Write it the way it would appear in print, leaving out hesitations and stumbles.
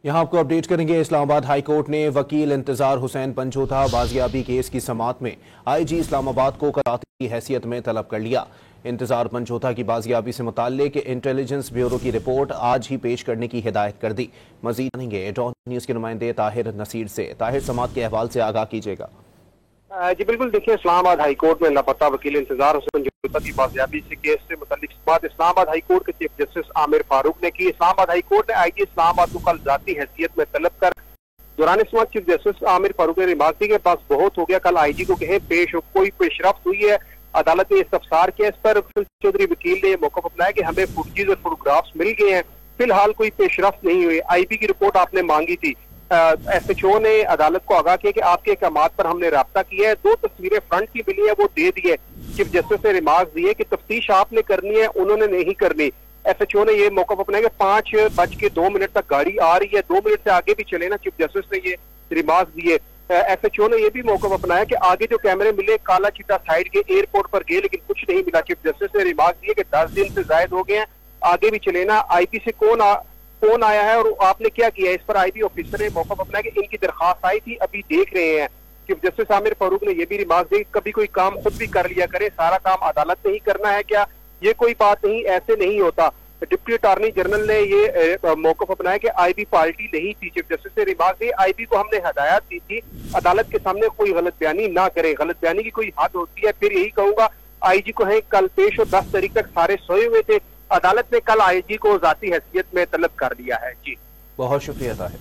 यहाँ आपको अपडेट करेंगे। इस्लामाबाद हाई कोर्ट ने वकील इंतजार हुसैन पंचोथा बाजियाबी केस की समाअत में आईजी इस्लामाबाद को कराती की हैसियत में तलब कर लिया। इंतजार पंचोथा की बाजियाबी से मुताल्लिक इंटेलिजेंस ब्यूरो की रिपोर्ट आज ही पेश करने की हिदायत कर दी। मजीद जानेंगे डॉन न्यूज के नुमाइंदे ताहिर नसीर से। ताहिर, समाअत के अहवाल से आगाह कीजिएगा। जी बिल्कुल, देखिए इस्लामाबाद हाई कोर्ट में लापता वकील इंतजार हुसैन पंचोथा की बाजियाबी से केस से मुताल्लिक समाअत इस्लामाबाद हाई कोर्ट के चीफ जस्टिस आमिर फारूक ने की। इस्लामाबाद हाई कोर्ट ने आईजी इस्लामाबाद को कल जाती हैसियत में तलब कर दौरान समाअत चीफ जस्टिस आमिर फारूक ने रिमार्क दी के पास बहुत हो गया, कल आईजी को कहे पेश कोई पेशरफ्त हुई है। अदालत ने इस्तफसार किया। इस पर चौधरी वकील ने मौका अपनाया कि हमें फुटेज और फोटोग्राफ्स मिल गए हैं, फिलहाल कोई पेशरफ्त नहीं हुई। आईबी की रिपोर्ट आपने मांगी थी। एसएचओ ने अदालत को आगाह किया कि आपके अहकामात पर हमने राब्ता किया है, 2 तस्वीरें फ्रंट की मिली है वो दे दी है। चीफ जस्टिस ने रिमार्क दिए कि तफ्तीश आपने करनी है, उन्होंने नहीं करनी। एसएचओ ने ये मौका अपनाया कि 5:02 तक गाड़ी आ रही है, 2 मिनट से आगे भी चले ना। चीफ जस्टिस ने ये रिमार्क दिए। एसएचओ ने यह भी मौका अपनाया कि आगे जो कैमरे मिले काला चिट्टा साइड के एयरपोर्ट पर गए लेकिन कुछ नहीं मिला। चीफ जस्टिस ने रिमार्क दिए कि 10 दिन से जायद हो गए हैं, आगे भी चले ना। आईपी से कौन आया है और आपने क्या किया? इस पर आईबी ऑफिसर ने मौका अपनाया कि इनकी दरखास्त आई थी, अभी देख रहे हैं। चीफ जस्टिस आमिर फारूक ने यह भी रिमार्क दी, कभी कोई काम खुद भी कर लिया करे, सारा काम अदालत ने ही करना है क्या? ये कोई बात नहीं, ऐसे नहीं होता। डिप्टी अटॉर्नी जनरल ने ये मौका अपनाया कि आईबी पार्टी नहीं थी। चीफ जस्टिस ने रिमार्क दी, आईबी को हमने हदायत दी थी अदालत के सामने कोई गलत बयानी ना करे, गलत बयानी की कोई हद होती है। फिर यही कहूंगा आईजी को है कल पेश और 10 तारीख तक सारे सोए हुए थे। अदालत ने कल आईजी को जाती हैसियत में तलब कर लिया है। जी बहुत शुक्रिया ताहिर।